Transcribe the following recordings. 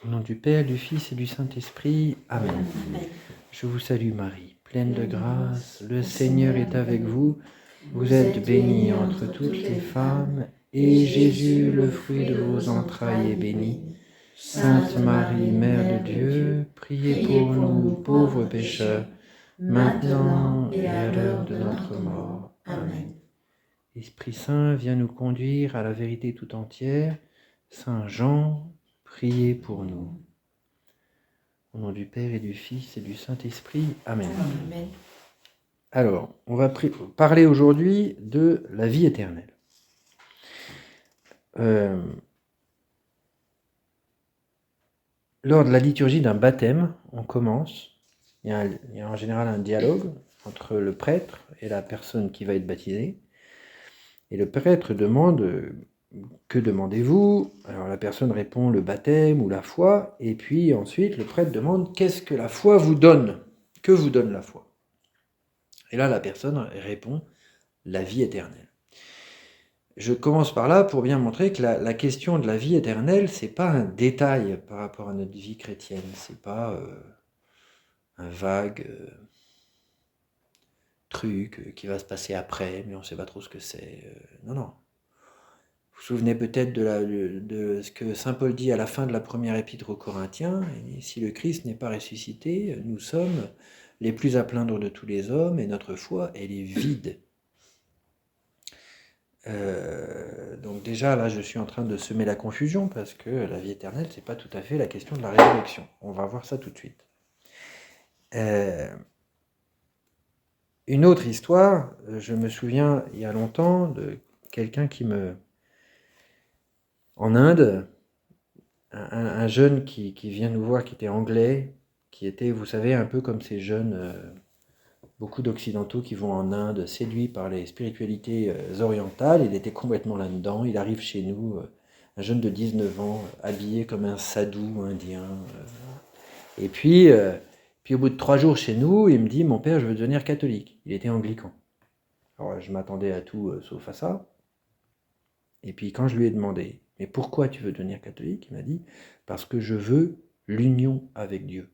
Au nom du Père, du Fils et du Saint-Esprit. Amen. Amen. Je vous salue Marie, pleine de grâce, le Seigneur est avec vous. Vous êtes bénie entre toutes les femmes, et Jésus, le fruit de vos entrailles, est béni. Sainte Marie, Mère de Dieu, priez pour nous pauvres pécheurs, maintenant et à l'heure de notre mort. Amen. Esprit Saint, viens nous conduire à la vérité tout entière. Saint Jean, priez pour nous. Au nom du Père et du Fils et du Saint-Esprit. Amen. Amen. Alors, on va parler aujourd'hui de la vie éternelle. Lors de la liturgie d'un baptême, on commence. Il y a en général un dialogue entre le prêtre et la personne qui va être baptisée. Et le prêtre demande « Que demandez-vous » Alors la personne répond « Le baptême ou la foi ». Et puis ensuite, le prêtre demande « Qu'est-ce que la foi vous donne ?» Que vous donne la foi ? Et là, la personne répond « La vie éternelle ». Je commence par là pour bien montrer que la question de la vie éternelle, c'est pas un détail par rapport à notre vie chrétienne. C'est pas un vague truc qui va se passer après, mais on sait pas trop ce que c'est. Non. Vous vous souvenez peut-être de ce que saint Paul dit à la fin de la première épître aux Corinthiens. Et si le Christ n'est pas ressuscité, nous sommes les plus à plaindre de tous les hommes, et notre foi, elle est vide. Donc déjà, là, je suis en train de semer la confusion, parce que la vie éternelle, c'est pas tout à fait la question de la résurrection. On va voir ça tout de suite. Une autre histoire, je me souviens, il y a longtemps, de quelqu'un en Inde, un jeune qui vient nous voir, qui était anglais, qui était, vous savez, un peu comme ces jeunes, beaucoup d'occidentaux qui vont en Inde, séduits par les spiritualités orientales. Il était complètement là-dedans. Il arrive chez nous, un jeune de 19 ans, habillé comme un sadhu indien. Et puis au bout de 3 jours chez nous, il me dit « Mon père, je veux devenir catholique ». Il était anglican. Alors je m'attendais à tout sauf à ça. Et puis quand je lui ai demandé « Mais pourquoi tu veux devenir catholique ?» Il m'a dit « Parce que je veux l'union avec Dieu. »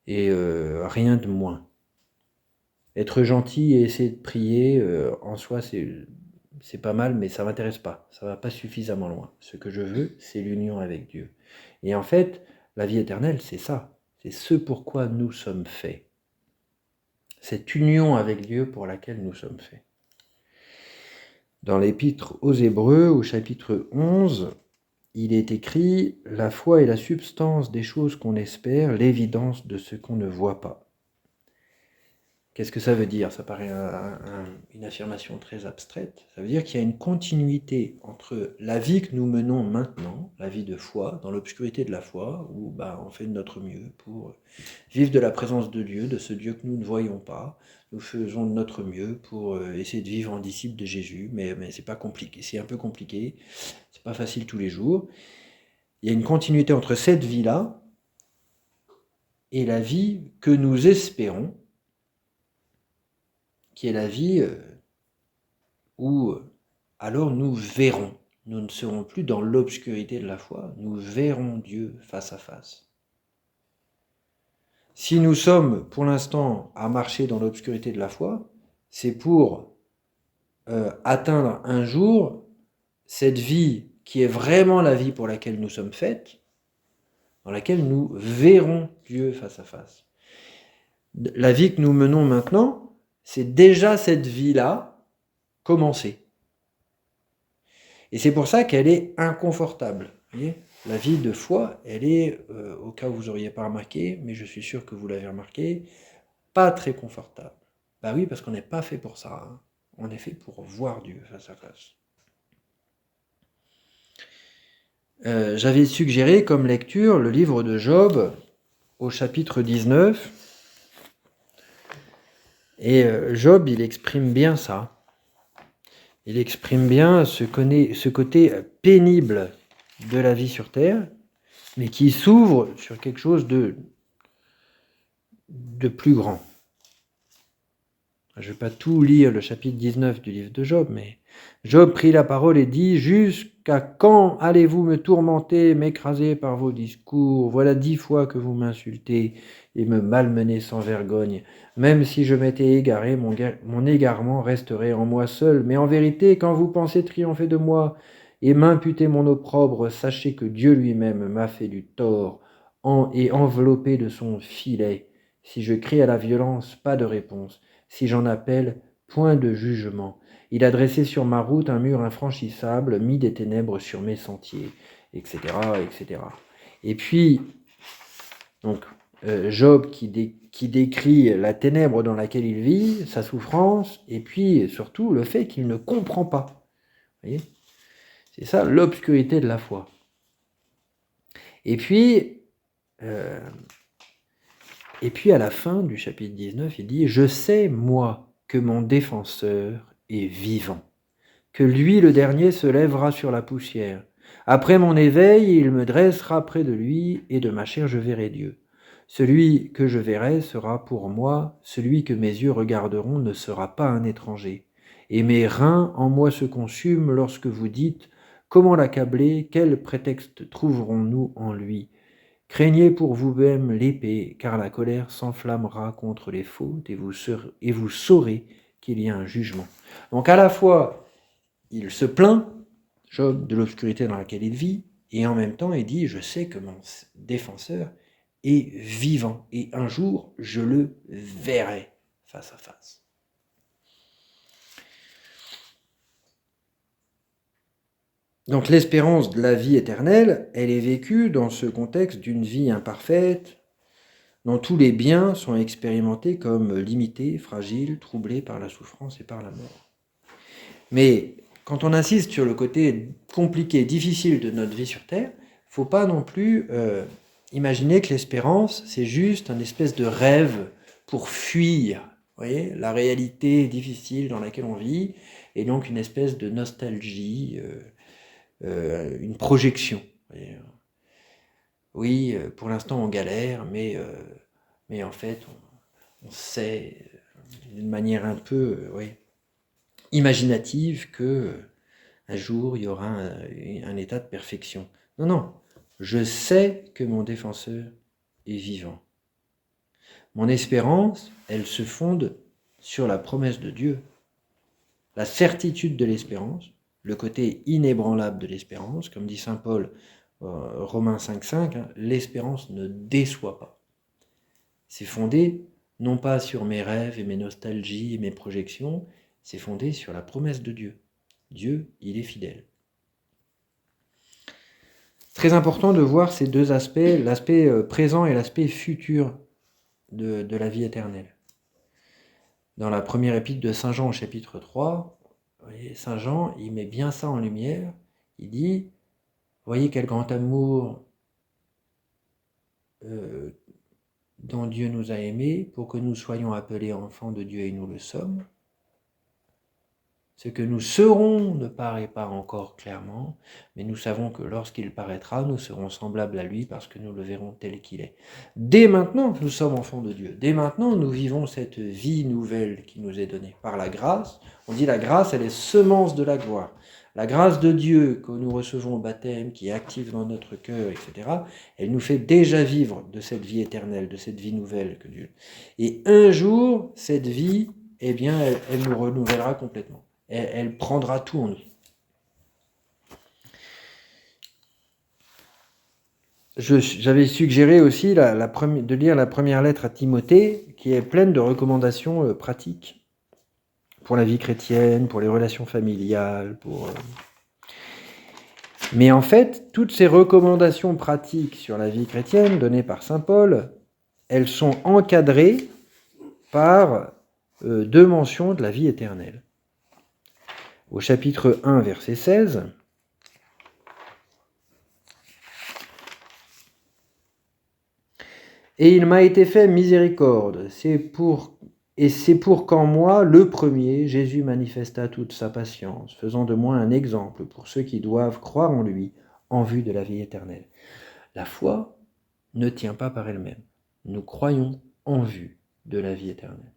Et rien de moins. Être gentil et essayer de prier, en soi, c'est pas mal, mais ça m'intéresse pas. Ça va pas suffisamment loin. Ce que je veux, c'est l'union avec Dieu. Et en fait, la vie éternelle, c'est ça. C'est ce pourquoi nous sommes faits. Cette union avec Dieu pour laquelle nous sommes faits. Dans l'épître aux Hébreux, au chapitre 11, il est écrit « La foi est la substance des choses qu'on espère, l'évidence de ce qu'on ne voit pas. » Qu'est-ce que ça veut dire ? Ça paraît une affirmation très abstraite. Ça veut dire qu'il y a une continuité entre la vie que nous menons maintenant, la vie de foi, dans l'obscurité de la foi, où on fait de notre mieux pour vivre de la présence de Dieu, de ce Dieu que nous ne voyons pas. Nous faisons de notre mieux pour essayer de vivre en disciples de Jésus, mais c'est pas compliqué, c'est un peu compliqué, c'est pas facile tous les jours. Il y a une continuité entre cette vie-là et la vie que nous espérons, qui est la vie où alors nous verrons. Nous ne serons plus dans l'obscurité de la foi, nous verrons Dieu face à face. Si nous sommes pour l'instant à marcher dans l'obscurité de la foi, c'est pour atteindre un jour cette vie qui est vraiment la vie pour laquelle nous sommes faits, dans laquelle nous verrons Dieu face à face. La vie que nous menons maintenant, c'est déjà cette vie-là commencée. Et c'est pour ça qu'elle est inconfortable. Vous voyez ? La vie de foi, elle est, au cas où vous n'auriez pas remarqué, mais je suis sûr que vous l'avez remarqué, pas très confortable. Ben oui, parce qu'on n'est pas fait pour ça. Hein. On est fait pour voir Dieu face à face. J'avais suggéré comme lecture le livre de Job au chapitre 19. Et Job, il exprime bien ça. Il exprime bien ce côté pénible de la vie sur Terre, mais qui s'ouvre sur quelque chose de plus grand. Je ne vais pas tout lire le chapitre 19 du livre de Job, mais Job prit la parole et dit « Jusqu'à quand allez-vous me tourmenter, m'écraser par vos discours? Voilà 10 fois que vous m'insultez et me malmenez sans vergogne. Même si je m'étais égaré, mon égarement resterait en moi seul. Mais en vérité, quand vous pensez triompher de moi et m'imputer mon opprobre, sachez que Dieu lui-même m'a fait du tort et enveloppé de son filet. Si je crie à la violence, pas de réponse. Si j'en appelle, point de jugement. Il a dressé sur ma route un mur infranchissable, mis des ténèbres sur mes sentiers, etc., etc. Et puis, donc, Job qui décrit la ténèbre dans laquelle il vit, sa souffrance, et puis surtout le fait qu'il ne comprend pas. Vous voyez ? C'est ça l'obscurité de la foi. Et puis à la fin du chapitre 19, il dit « Je sais, moi, que mon défenseur est vivant, que lui, le dernier, se lèvera sur la poussière. Après mon éveil, il me dressera près de lui, et de ma chair je verrai Dieu. Celui que je verrai sera pour moi, celui que mes yeux regarderont ne sera pas un étranger. Et mes reins en moi se consument lorsque vous dites « Comment l'accabler? Quel prétexte trouverons-nous en lui ?» Craignez pour vous-même l'épée, car la colère s'enflammera contre les fautes, et vous saurez qu'il y a un jugement. Donc à la fois, il se plaint, Job, de l'obscurité dans laquelle il vit, et en même temps, il dit, je sais que mon défenseur est vivant, et un jour, je le verrai face à face. Donc l'espérance de la vie éternelle, elle est vécue dans ce contexte d'une vie imparfaite, dont tous les biens sont expérimentés comme limités, fragiles, troublés par la souffrance et par la mort. Mais quand on insiste sur le côté compliqué, difficile de notre vie sur Terre, il ne faut pas non plus imaginer que l'espérance, c'est juste un espèce de rêve pour fuir, vous voyez, la réalité difficile dans laquelle on vit, et donc une espèce de nostalgie, une projection. Oui, pour l'instant on galère, mais en fait on sait d'une manière un peu imaginative que un jour il y aura un état de perfection. Non, non, je sais que mon défenseur est vivant. Mon espérance, elle se fonde sur la promesse de Dieu. La certitude de l'espérance, le côté inébranlable de l'espérance, comme dit saint Paul, Romains 5,5, l'espérance ne déçoit pas. C'est fondé non pas sur mes rêves et mes nostalgies et mes projections, c'est fondé sur la promesse de Dieu. Dieu, il est fidèle. Très important de voir ces deux aspects, l'aspect présent et l'aspect futur de la vie éternelle. Dans la première épître de Saint Jean au chapitre 3, vous voyez, Saint Jean, il met bien ça en lumière. Il dit, voyez quel grand amour dont Dieu nous a aimés pour que nous soyons appelés enfants de Dieu et nous le sommes. Ce que nous serons ne paraît pas encore clairement, mais nous savons que lorsqu'il paraîtra, nous serons semblables à lui parce que nous le verrons tel qu'il est. Dès maintenant, nous sommes enfants de Dieu. Dès maintenant, nous vivons cette vie nouvelle qui nous est donnée par la grâce. On dit la grâce, elle est semence de la gloire. La grâce de Dieu que nous recevons au baptême, qui est active dans notre cœur, etc., elle nous fait déjà vivre de cette vie éternelle, de cette vie nouvelle que Dieu. Et un jour, cette vie, eh bien, elle nous renouvellera complètement. Elle prendra tout en nous. J'avais suggéré aussi de lire la première lettre à Timothée, qui est pleine de recommandations pratiques pour la vie chrétienne, pour les relations familiales, Mais en fait, toutes ces recommandations pratiques sur la vie chrétienne données par saint Paul, elles sont encadrées par deux mentions de la vie éternelle. Au chapitre 1, verset 16, « Et il m'a été fait miséricorde, c'est pour qu'en moi, le premier, Jésus manifesta toute sa patience, faisant de moi un exemple pour ceux qui doivent croire en lui en vue de la vie éternelle. » La foi ne tient pas par elle-même. Nous croyons en vue de la vie éternelle.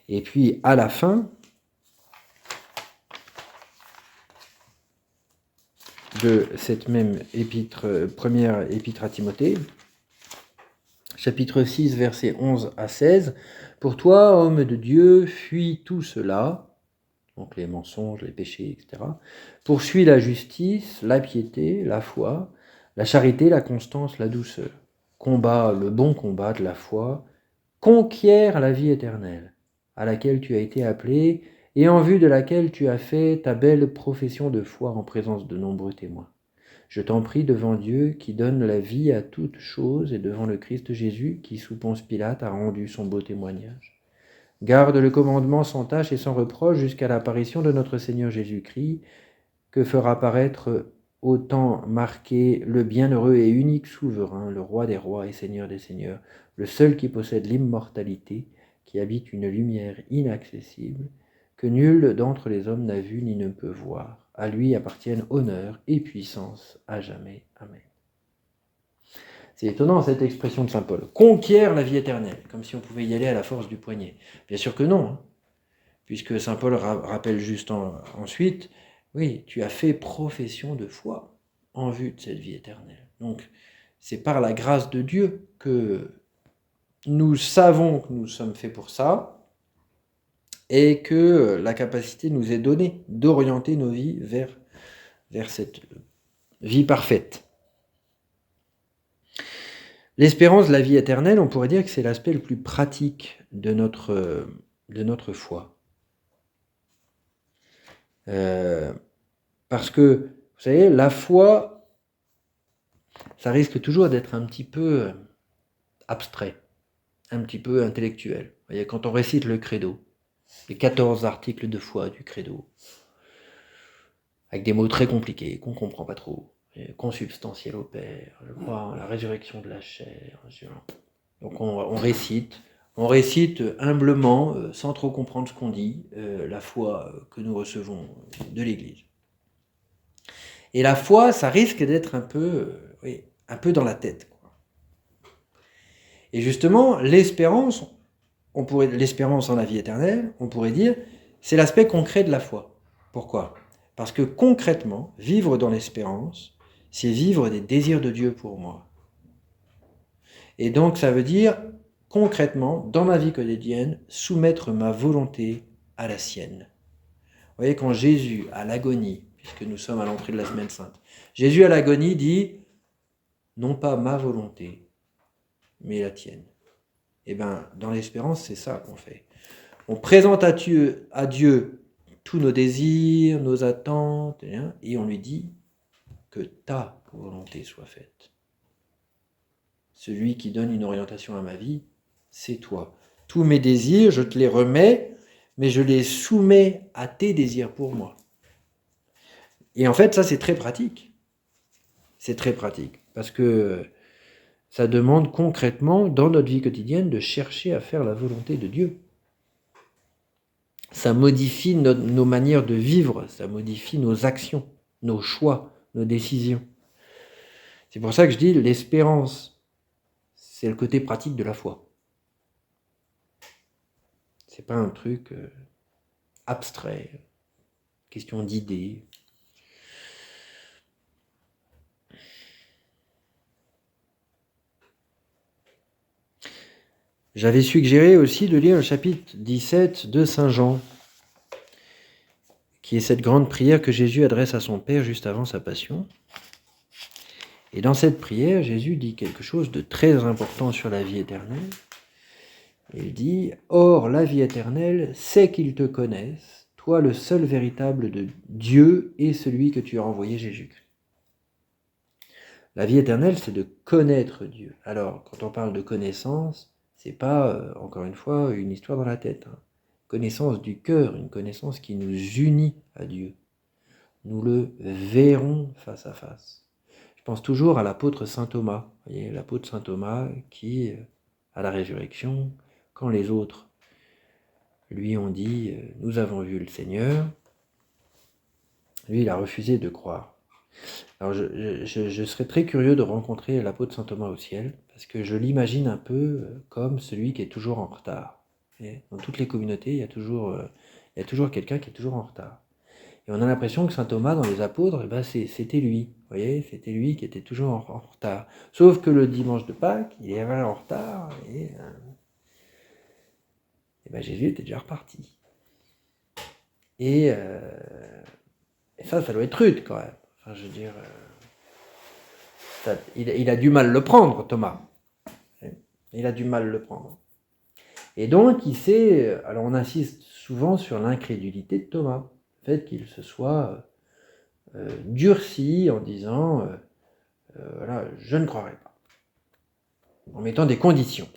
Et puis à la fin de cette même épître, première épître à Timothée, chapitre 6, versets 11 à 16, « Pour toi, homme de Dieu, fuis tout cela, donc les mensonges, les péchés, etc. Poursuis la justice, la piété, la foi, la charité, la constance, la douceur. Combat le bon combat de la foi, conquiert la vie éternelle, à laquelle tu as été appelé et en vue de laquelle tu as fait ta belle profession de foi en présence de nombreux témoins. Je t'en prie devant Dieu qui donne la vie à toutes choses et devant le Christ Jésus qui, sous Ponce Pilate, a rendu son beau témoignage. Garde le commandement sans tâche et sans reproche jusqu'à l'apparition de notre Seigneur Jésus-Christ, que fera paraître au temps marqué le bienheureux et unique souverain, le roi des rois et seigneur des seigneurs, le seul qui possède l'immortalité, qui habite une lumière inaccessible, que nul d'entre les hommes n'a vu ni ne peut voir. À lui appartiennent honneur et puissance à jamais. Amen. C'est étonnant cette expression de saint Paul. Conquiert la vie éternelle, comme si on pouvait y aller à la force du poignet. Bien sûr que non, hein, puisque saint Paul rappelle juste ensuite, oui, tu as fait profession de foi en vue de cette vie éternelle. Donc, c'est par la grâce de Dieu que nous savons que nous sommes faits pour ça et que la capacité nous est donnée d'orienter nos vies vers cette vie parfaite. L'espérance de la vie éternelle, on pourrait dire que c'est l'aspect le plus pratique de notre foi. Parce que, vous savez, la foi, ça risque toujours d'être un petit peu abstrait, un petit peu intellectuel. Vous voyez, quand on récite le credo, les 14 articles de foi du credo, avec des mots très compliqués, qu'on ne comprend pas trop, consubstantiel au Père, je crois en la résurrection de la chair. Donc on récite humblement, sans trop comprendre ce qu'on dit, la foi que nous recevons de l'Église. Et la foi, ça risque d'être un peu dans la tête, quoi. Et justement, l'espérance en la vie éternelle, on pourrait dire, c'est l'aspect concret de la foi. Pourquoi ? Parce que concrètement, vivre dans l'espérance, c'est vivre des désirs de Dieu pour moi. Et donc, ça veut dire, concrètement, dans ma vie quotidienne, soumettre ma volonté à la sienne. Vous voyez, quand Jésus, à l'agonie, puisque nous sommes à l'entrée de la Semaine Sainte, Jésus à l'agonie dit, non pas ma volonté, mais la tienne. Et bien, dans l'espérance, c'est ça qu'on fait. On présente à Dieu tous nos désirs, nos attentes, et on lui dit que ta volonté soit faite. Celui qui donne une orientation à ma vie, c'est toi. Tous mes désirs, je te les remets, mais je les soumets à tes désirs pour moi. Et en fait, ça, c'est très pratique. C'est très pratique, parce que ça demande concrètement, dans notre vie quotidienne, de chercher à faire la volonté de Dieu. Ça modifie nos manières de vivre, ça modifie nos actions, nos choix, nos décisions. C'est pour ça que je dis, l'espérance, c'est le côté pratique de la foi. C'est pas un truc abstrait, question d'idées. J'avais suggéré aussi de lire le chapitre 17 de Saint Jean, qui est cette grande prière que Jésus adresse à son Père juste avant sa passion. Et dans cette prière, Jésus dit quelque chose de très important sur la vie éternelle. Il dit « Or, la vie éternelle, c'est qu'ils te connaissent, toi le seul véritable de Dieu et celui que tu as envoyé Jésus-Christ. » La vie éternelle, c'est de connaître Dieu. Alors, quand on parle de connaissance, c'est pas, encore une fois, une histoire dans la tête. Connaissance du cœur, une connaissance qui nous unit à Dieu. Nous le verrons face à face. Je pense toujours à l'apôtre saint Thomas. Vous voyez, l'apôtre saint Thomas qui, à la résurrection, quand les autres lui ont dit « Nous avons vu le Seigneur », lui, il a refusé de croire. Alors, je serais très curieux de rencontrer l'apôtre saint Thomas au ciel, parce que je l'imagine un peu comme celui qui est toujours en retard. Et dans toutes les communautés, il y a toujours quelqu'un qui est toujours en retard. Et on a l'impression que saint Thomas, dans les apôtres, c'était lui. Vous voyez, c'était lui qui était toujours en retard. Sauf que le dimanche de Pâques, il est en retard et Jésus était déjà reparti. Et ça doit être rude quand même. Enfin, je veux dire, il a du mal le prendre, Thomas. Il a du mal le prendre. Et donc, alors on insiste souvent sur l'incrédulité de Thomas, le fait qu'il se soit durci en disant, voilà, je ne croirai pas, en mettant des conditions.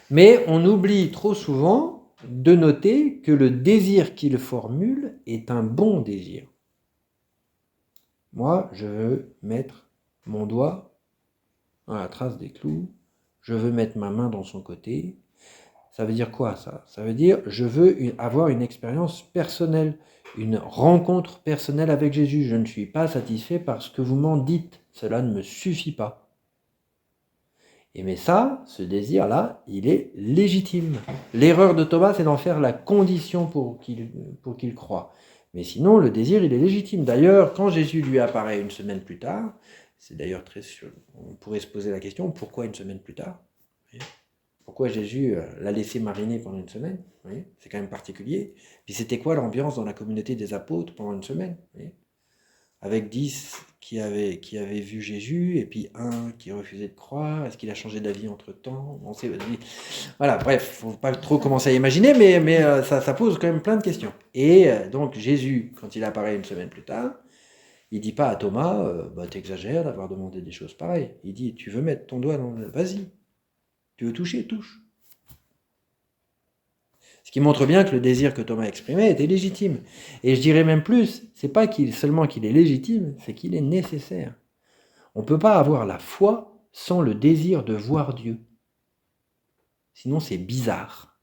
Mais on oublie trop souvent de noter que le désir qu'il formule est un bon désir. Moi, je veux mettre mon doigt dans la trace des clous, je veux mettre ma main dans son côté. Ça veut dire quoi, ça? Ça veut dire, je veux avoir une expérience personnelle, une rencontre personnelle avec Jésus. Je ne suis pas satisfait par ce que vous m'en dites. Cela ne me suffit pas. Mais ça, ce désir-là, il est légitime. L'erreur de Thomas, c'est d'en faire la condition pour qu'il croie. Mais sinon, le désir, il est légitime. D'ailleurs, quand Jésus lui apparaît une semaine plus tard, c'est d'ailleurs très sûr, on pourrait se poser la question, pourquoi une semaine plus tard? Pourquoi Jésus l'a laissé mariner pendant une semaine? C'est quand même particulier. Puis c'était quoi l'ambiance dans la communauté des apôtres pendant une semaine? Avec 10 qui avaient vu Jésus, et puis un qui refusait de croire. Est-ce qu'il a changé d'avis entre-temps? On sait, voilà, bref, faut pas trop commencer à imaginer, mais ça pose quand même plein de questions. Et donc Jésus, quand il apparaît une semaine plus tard, il dit pas à Thomas, t'exagères d'avoir demandé des choses pareilles. Il dit, tu veux mettre ton doigt dans le... Vas-y. Tu veux toucher, touche. Ce qui montre bien que le désir que Thomas exprimait était légitime. Et je dirais même plus, c'est pas seulement qu'il est légitime, c'est qu'il est nécessaire. On ne peut pas avoir la foi sans le désir de voir Dieu. Sinon, c'est bizarre.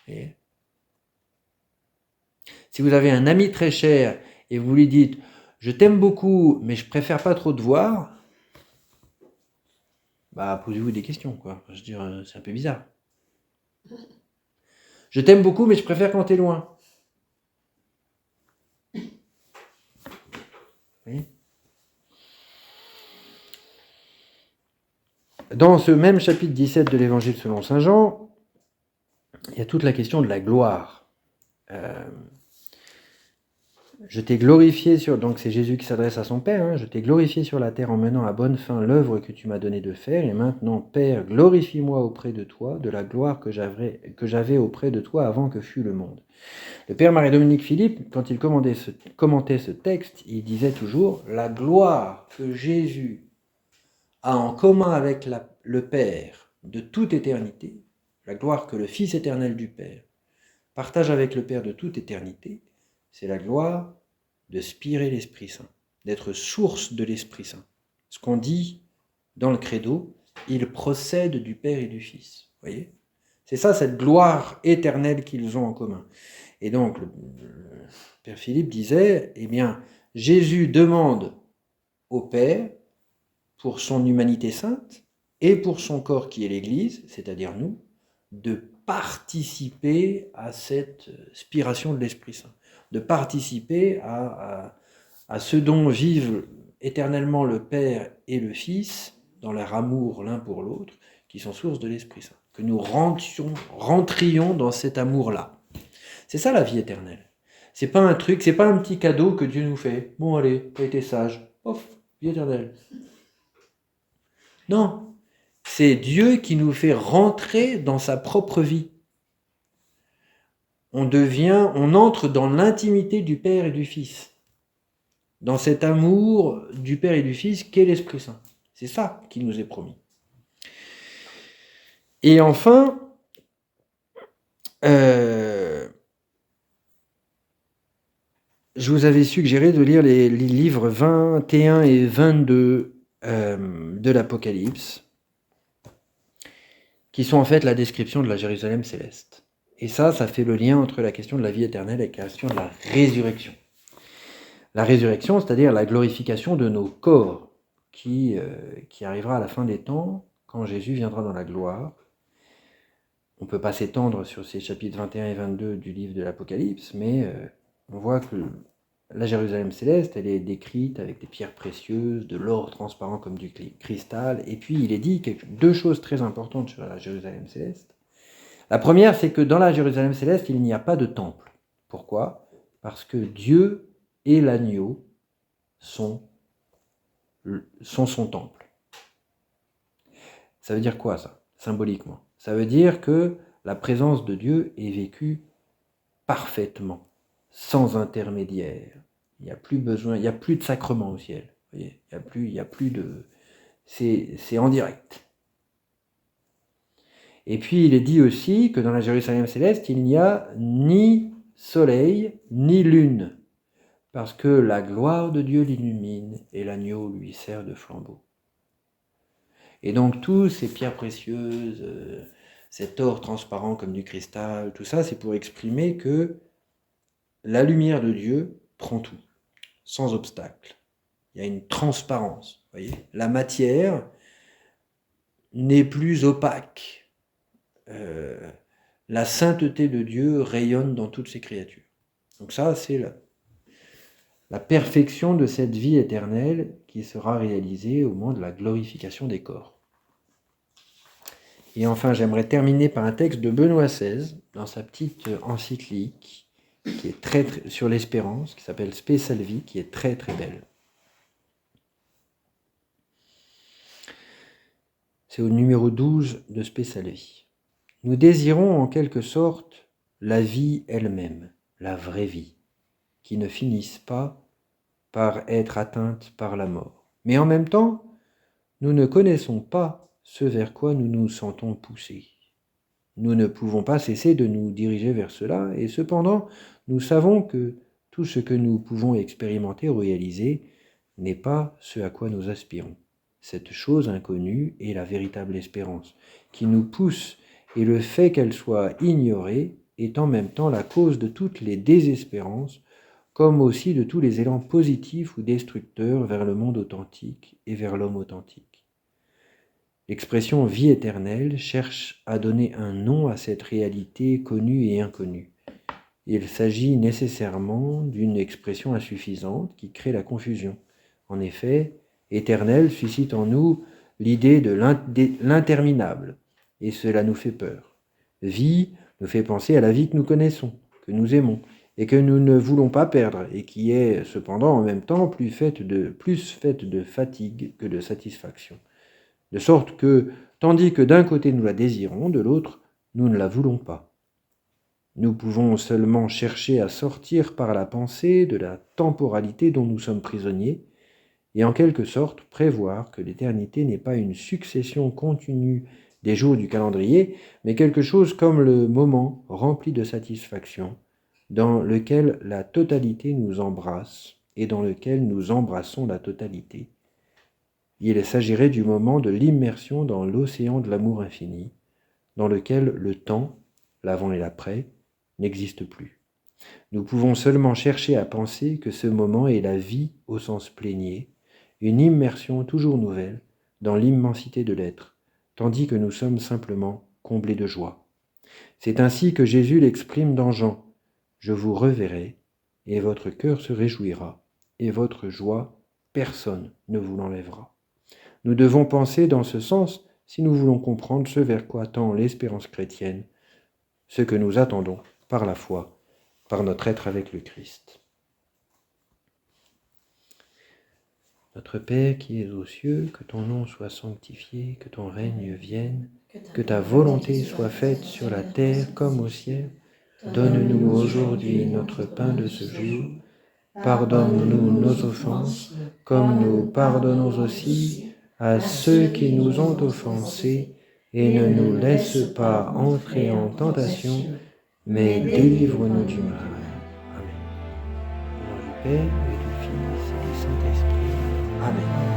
Et si vous avez un ami très cher et vous lui dites « Je t'aime beaucoup, mais je préfère pas trop te voir », posez-vous des questions, quoi. Je veux dire, c'est un peu bizarre. Je t'aime beaucoup, mais je préfère quand t'es loin. Oui. Dans ce même chapitre 17 de l'Évangile selon saint Jean, il y a toute la question de la gloire. Je t'ai glorifié donc c'est Jésus qui s'adresse à son Père, je t'ai glorifié sur la terre en menant à bonne fin l'œuvre que tu m'as donné de faire, et maintenant, Père, glorifie-moi auprès de toi, de la gloire que j'avais auprès de toi avant que fût le monde. Le Père Marie-Dominique Philippe, quand il commentait ce texte, il disait toujours « La gloire que Jésus a en commun avec le Père de toute éternité, la gloire que le Fils éternel du Père partage avec le Père de toute éternité, c'est la gloire de spirer l'Esprit Saint, d'être source de l'Esprit Saint. Ce qu'on dit dans le credo, il procède du Père et du Fils. Vous voyez ? C'est ça, cette gloire éternelle qu'ils ont en commun. Et donc, le Père Philippe disait, Jésus demande au Père, pour son humanité sainte, et pour son corps qui est l'Église, c'est-à-dire nous, de participer à cette spiration de l'Esprit Saint, de participer à ce dont vivent éternellement le Père et le Fils, dans leur amour l'un pour l'autre, qui sont source de l'Esprit Saint. Que nous rentrions dans cet amour-là. C'est ça la vie éternelle. C'est pas un truc, c'est pas un petit cadeau que Dieu nous fait. Bon allez, t'as été sage, off, vie éternelle. Non, c'est Dieu qui nous fait rentrer dans sa propre vie. On entre dans l'intimité du Père et du Fils, dans cet amour du Père et du Fils qu'est l'Esprit Saint. C'est ça qui nous est promis. Et enfin, je vous avais suggéré de lire les livres 21 et 22 de l'Apocalypse, qui sont en fait la description de la Jérusalem céleste. Et ça fait le lien entre la question de la vie éternelle et la question de la résurrection. La résurrection, c'est-à-dire la glorification de nos corps, qui arrivera à la fin des temps, quand Jésus viendra dans la gloire, On ne peut pas s'étendre sur ces chapitres 21 et 22 du livre de l'Apocalypse, mais on voit que la Jérusalem céleste, elle est décrite avec des pierres précieuses, de l'or transparent comme du cristal, et puis il est dit deux choses très importantes sur la Jérusalem céleste. La première, c'est que dans la Jérusalem céleste, il n'y a pas de temple. Pourquoi ? Parce que Dieu et l'agneau sont son temple. Ça veut dire quoi ça, symboliquement ? Ça veut dire que la présence de Dieu est vécue parfaitement, sans intermédiaire. Il n'y a plus besoin, il n'y a plus de sacrement au ciel. Vous voyez, il y a plus de... C'est en direct. Et puis il est dit aussi que dans la Jérusalem céleste, il n'y a ni soleil, ni lune, parce que la gloire de Dieu l'illumine et l'agneau lui sert de flambeau. Et donc tous ces pierres précieuses, cet or transparent comme du cristal, tout ça, c'est pour exprimer que la lumière de Dieu prend tout, sans obstacle. Il y a une transparence, vous voyez. La matière n'est plus opaque. La sainteté de Dieu rayonne dans toutes ses créatures. Donc ça, c'est la perfection de cette vie éternelle qui sera réalisée au moment de la glorification des corps. Et enfin, j'aimerais terminer par un texte de Benoît XVI, dans sa petite encyclique, qui est très sur l'espérance, qui s'appelle Spe Salvi, qui est très très belle. C'est au numéro 12 de Spe Salvi. Nous désirons en quelque sorte la vie elle-même, la vraie vie, qui ne finisse pas par être atteinte par la mort. Mais en même temps, nous ne connaissons pas ce vers quoi nous nous sentons poussés. Nous ne pouvons pas cesser de nous diriger vers cela, et cependant, nous savons que tout ce que nous pouvons expérimenter ou réaliser n'est pas ce à quoi nous aspirons. Cette chose inconnue est la véritable espérance, qui nous pousse, et le fait qu'elle soit ignorée est en même temps la cause de toutes les désespérances, comme aussi de tous les élans positifs ou destructeurs vers le monde authentique et vers l'homme authentique. L'expression « vie éternelle » cherche à donner un nom à cette réalité connue et inconnue. Il s'agit nécessairement d'une expression insuffisante qui crée la confusion. En effet, « éternel » suscite en nous l'idée de l'interminable, et cela nous fait peur. « Vie » nous fait penser à la vie que nous connaissons, que nous aimons, et que nous ne voulons pas perdre, et qui est cependant en même temps plus faite de fatigue que de satisfaction. De sorte que, tandis que d'un côté nous la désirons, de l'autre, nous ne la voulons pas. Nous pouvons seulement chercher à sortir par la pensée de la temporalité dont nous sommes prisonniers, et en quelque sorte prévoir que l'éternité n'est pas une succession continue des jours du calendrier, mais quelque chose comme le moment rempli de satisfaction, dans lequel la totalité nous embrasse et dans lequel nous embrassons la totalité. Il s'agirait du moment de l'immersion dans l'océan de l'amour infini, dans lequel le temps, l'avant et l'après, n'existent plus. Nous pouvons seulement chercher à penser que ce moment est la vie au sens plénier, une immersion toujours nouvelle dans l'immensité de l'être, tandis que nous sommes simplement comblés de joie. C'est ainsi que Jésus l'exprime dans Jean. « Je vous reverrai, et votre cœur se réjouira, et votre joie, personne ne vous l'enlèvera. » Nous devons penser dans ce sens si nous voulons comprendre ce vers quoi tend l'espérance chrétienne, ce que nous attendons par la foi, par notre être avec le Christ. Notre Père qui es aux cieux, que ton nom soit sanctifié, que ton règne vienne, que ta volonté soit faite sur la terre comme au ciel. Donne-nous aujourd'hui notre pain de ce jour. Pardonne-nous nos offenses, comme nous pardonnons aussi à ceux qui nous ont offensés, et ne nous laisse pas entrer en tentation, mais délivre-nous du mal. Amen. Au nom du Père et du Fils et du Saint-Esprit. Amen.